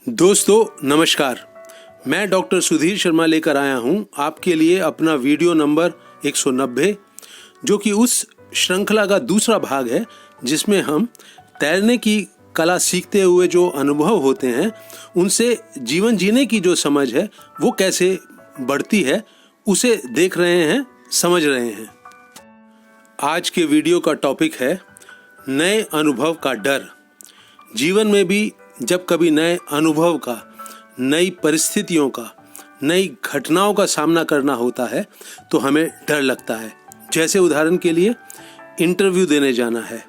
दोस्तों नमस्कार, मैं डॉक्टर सुधीर शर्मा लेकर आया हूं आपके लिए अपना वीडियो नंबर 190, जो कि उस श्रृंखला का दूसरा भाग है जिसमें हम तैरने की कला सीखते हुए जो अनुभव होते हैं उनसे जीवन जीने की जो समझ है वो कैसे बढ़ती है उसे देख रहे हैं, समझ रहे हैं। आज के वीडियो का टॉपिक है नए अनुभव का डर। जीवन में भी जब कभी नए अनुभव का, नई परिस्थितियों का, नई घटनाओं का सामना करना होता है तो हमें डर लगता है। जैसे उदाहरण के लिए इंटरव्यू देने जाना है,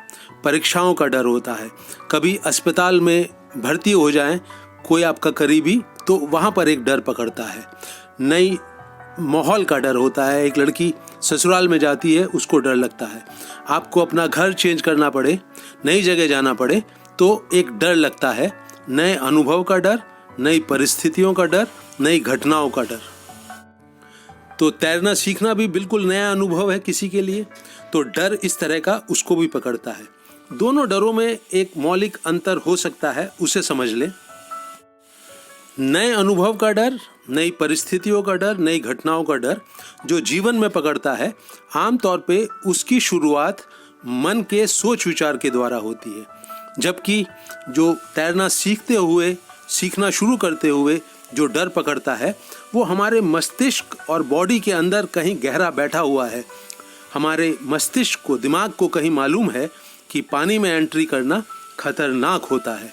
परीक्षाओं का डर होता है, कभी अस्पताल में भर्ती हो जाएं कोई आपका करीबी तो वहाँ पर एक डर पकड़ता है। नई माहौल का डर होता है, एक लड़की ससुराल में जाती है उसको डर लगता है। आपको अपना घर चेंज करना पड़े, नई जगह जाना पड़े तो एक डर लगता है। नए अनुभव का डर, नई परिस्थितियों का डर, नई घटनाओं का डर। तो तैरना सीखना भी बिल्कुल नया अनुभव है किसी के लिए, तो डर इस तरह का उसको भी पकड़ता है। दोनों डरों में एक मौलिक अंतर हो सकता है, उसे समझ लें। नए अनुभव का डर, नई परिस्थितियों का डर, नई घटनाओं का डर जो जीवन में पकड़ता है, आमतौर पे उसकी शुरुआत मन के सोच विचार के द्वारा होती है। जबकि जो तैरना सीखते हुए, सीखना शुरू करते हुए जो डर पकड़ता है वो हमारे मस्तिष्क और बॉडी के अंदर कहीं गहरा बैठा हुआ है। हमारे मस्तिष्क को, दिमाग को कहीं मालूम है कि पानी में एंट्री करना खतरनाक होता है।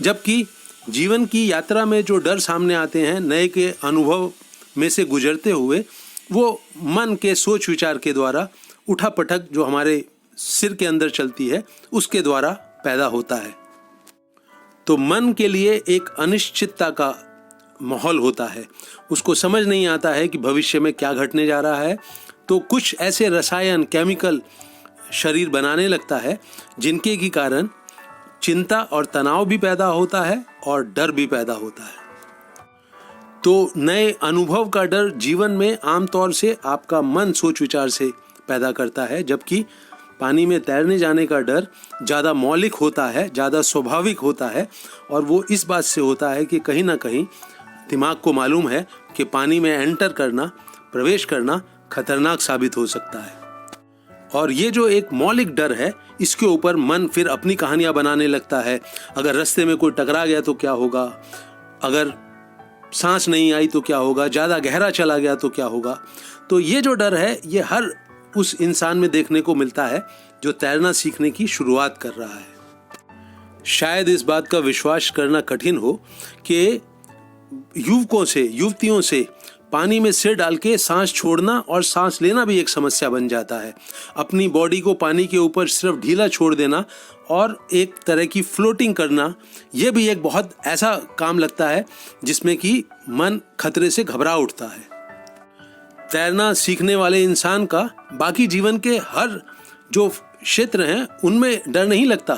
जबकि जीवन की यात्रा में जो डर सामने आते हैं नए के अनुभव में से गुजरते हुए, वो मन के सोच विचार के द्वारा, उठापटक जो हमारे सिर के अंदर चलती है उसके द्वारा पैदा होता है। तो मन के लिए एक अनिश्चितता का माहौल होता है, उसको समझ नहीं आता है कि भविष्य में क्या घटने जा रहा है। तो कुछ ऐसे रसायन, केमिकल शरीर बनाने लगता है जिनके की कारण चिंता और तनाव भी पैदा होता है और डर भी पैदा होता है। तो नए अनुभव का डर जीवन में आमतौर से आपका मन सोच विचार से पैदा करता है, जबकि पानी में तैरने जाने का डर ज़्यादा मौलिक होता है, ज़्यादा स्वाभाविक होता है। और वो इस बात से होता है कि कहीं ना कहीं दिमाग को मालूम है कि पानी में एंटर करना, प्रवेश करना खतरनाक साबित हो सकता है। और ये जो एक मौलिक डर है, इसके ऊपर मन फिर अपनी कहानियाँ बनाने लगता है। अगर रास्ते में कोई टकरा गया तो क्या होगा, अगर सांस नहीं आई तो क्या होगा, ज़्यादा गहरा चला गया तो क्या होगा। तो ये जो डर है ये हर उस इंसान में देखने को मिलता है जो तैरना सीखने की शुरुआत कर रहा है। शायद इस बात का विश्वास करना कठिन हो कि युवकों से, युवतियों से पानी में सिर डाल के सांस छोड़ना और सांस लेना भी एक समस्या बन जाता है। अपनी बॉडी को पानी के ऊपर सिर्फ ढीला छोड़ देना और एक तरह की फ्लोटिंग करना, यह भी एक बहुत ऐसा काम लगता है जिसमें कि मन खतरे से घबरा उठता है। तैरना सीखने वाले इंसान का बाकी जीवन के हर जो क्षेत्र हैं उनमें डर नहीं लगता।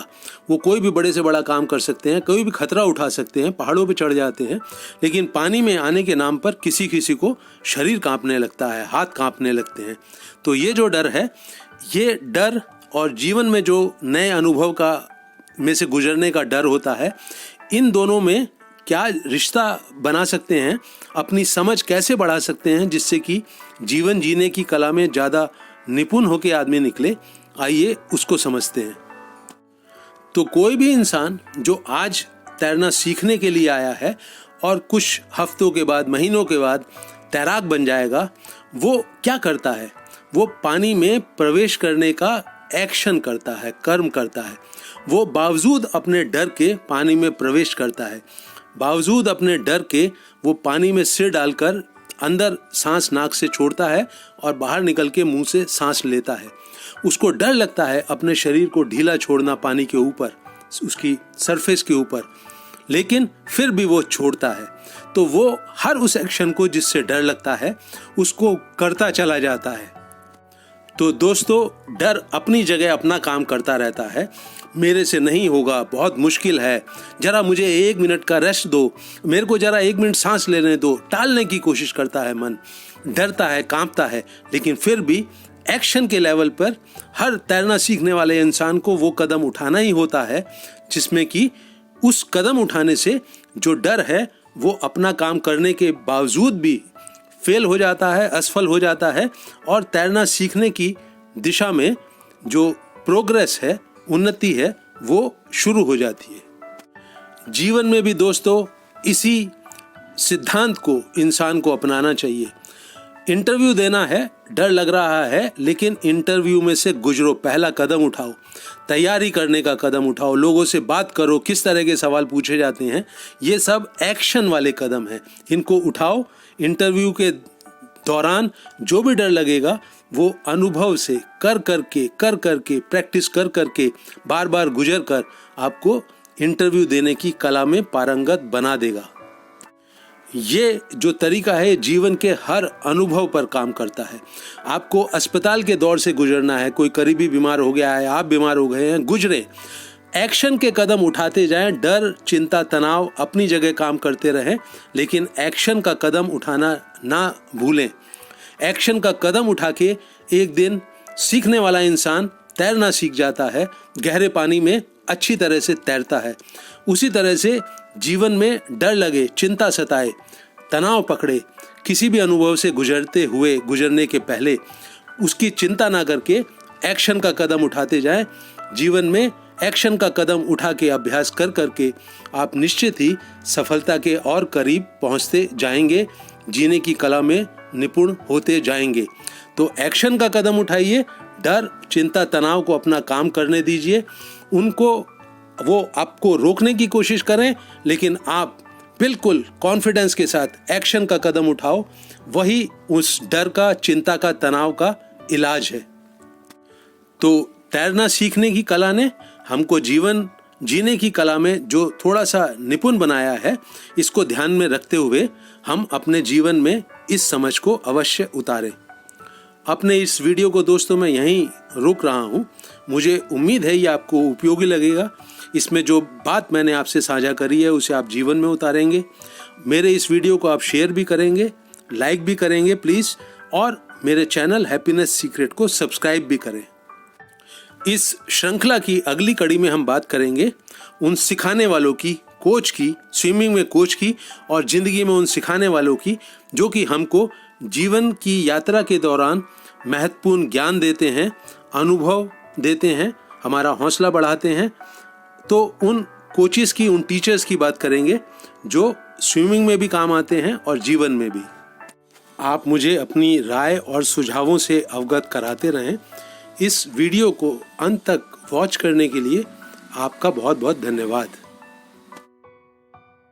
वो कोई भी बड़े से बड़ा काम कर सकते हैं, कोई भी खतरा उठा सकते हैं, पहाड़ों पे चढ़ जाते हैं। लेकिन पानी में आने के नाम पर किसी किसी को शरीर कांपने लगता है, हाथ कांपने लगते हैं। तो ये जो डर है, ये डर और जीवन में जो नए अनुभव का में से गुजरने का डर होता है, इन दोनों में क्या रिश्ता बना सकते हैं, अपनी समझ कैसे बढ़ा सकते हैं जिससे कि जीवन जीने की कला में ज़्यादा निपुण होकर आदमी निकले, आइए उसको समझते हैं। तो कोई भी इंसान जो आज तैरना सीखने के लिए आया है और कुछ हफ्तों के बाद, महीनों के बाद तैराक बन जाएगा, वो क्या करता है? वो पानी में प्रवेश करने का एक्शन करता है, कर्म करता है। वो बावजूद अपने डर के पानी में प्रवेश करता है, बावजूद अपने डर के वो पानी में सिर डालकर अंदर सांस नाक से छोड़ता है और बाहर निकल के मुंह से सांस लेता है। उसको डर लगता है अपने शरीर को ढीला छोड़ना पानी के ऊपर, उसकी सरफेस के ऊपर, लेकिन फिर भी वो छोड़ता है। तो वो हर उस एक्शन को जिससे डर लगता है उसको करता चला जाता है। तो दोस्तों, डर अपनी जगह अपना काम करता रहता है। मेरे से नहीं होगा, बहुत मुश्किल है, जरा मुझे 1 मिनट का रेस्ट दो, मेरे को जरा 1 मिनट सांस लेने दो, टालने की कोशिश करता है मन, डरता है, कांपता है। लेकिन फिर भी एक्शन के लेवल पर हर तैरना सीखने वाले इंसान को वो कदम उठाना ही होता है जिसमें कि उस कदम उठाने से जो डर है वो अपना काम करने के बावजूद भी फेल हो जाता है, असफल हो जाता है और तैरना सीखने की दिशा में जो प्रोग्रेस है, उन्नति है, वो शुरू हो जाती है। जीवन में भी दोस्तों इसी सिद्धांत को इंसान को अपनाना चाहिए। इंटरव्यू देना है, डर लग रहा है, लेकिन इंटरव्यू में से गुजरो, पहला कदम उठाओ, तैयारी करने का कदम उठाओ, लोगों से बात करो, किस तरह के सवाल पूछे जाते हैं, ये सब एक्शन वाले कदम हैं, इनको उठाओ। इंटरव्यू के दौरान जो भी डर लगेगा वो अनुभव से कर करके प्रैक्टिस कर करके बार बार गुजर कर आपको इंटरव्यू देने की कला में पारंगत बना देगा। ये जो तरीका है जीवन के हर अनुभव पर काम करता है। आपको अस्पताल के दौर से गुजरना है, कोई करीबी बीमार हो गया है, आप बीमार हो गए हैं, गुजरे, एक्शन के कदम उठाते जाएं। डर, चिंता, तनाव अपनी जगह काम करते रहें, लेकिन एक्शन का कदम उठाना ना भूलें। एक्शन का कदम उठा के एक दिन सीखने वाला इंसान तैरना सीख जाता है, गहरे पानी में अच्छी तरह से तैरता है। उसी तरह से जीवन में डर लगे, चिंता सताए, तनाव पकड़े, किसी भी अनुभव से गुजरने के पहले उसकी चिंता ना करके एक्शन का कदम उठाते जाएं। जीवन में एक्शन का कदम उठा के अभ्यास कर करके आप निश्चित ही सफलता के और करीब पहुंचते जाएंगे, जीने की कला में निपुण होते जाएंगे। तो एक्शन का कदम उठाइए, डर, चिंता, तनाव को अपना काम करने दीजिए, उनको वो आपको रोकने की कोशिश करें, लेकिन आप बिल्कुल कॉन्फिडेंस के साथ एक्शन का कदम उठाओ। वही उस डर का, चिंता का, तनाव का इलाज है। तो तैरना सीखने की कला ने हमको जीवन जीने की कला में जो थोड़ा सा निपुण बनाया है, इसको ध्यान में रखते हुए हम अपने जीवन में इस समझ को अवश्य उतारें। अपने इस वीडियो को दोस्तों मैं यहीं रोक रहा हूँ। मुझे उम्मीद है ये आपको उपयोगी लगेगा। इसमें जो बात मैंने आपसे साझा करी है उसे आप जीवन में उतारेंगे। मेरे इस वीडियो को आप शेयर भी करेंगे, लाइक भी करेंगे प्लीज़, और मेरे चैनल हैप्पीनेस सीक्रेट को सब्सक्राइब भी करें। इस श्रृंखला की अगली कड़ी में हम बात करेंगे उन सिखाने वालों की, कोच की, स्विमिंग में कोच की, और ज़िंदगी में उन सिखाने वालों की जो कि हमको जीवन की यात्रा के दौरान महत्वपूर्ण ज्ञान देते हैं, अनुभव देते हैं, हमारा हौसला बढ़ाते हैं। तो उन कोचेस की, उन टीचर्स की बात करेंगे जो स्विमिंग में भी काम आते हैं और जीवन में भी। आप मुझे अपनी राय और सुझावों से अवगत कराते रहें। इस वीडियो को अंत तक वॉच करने के लिए आपका बहुत बहुत धन्यवाद।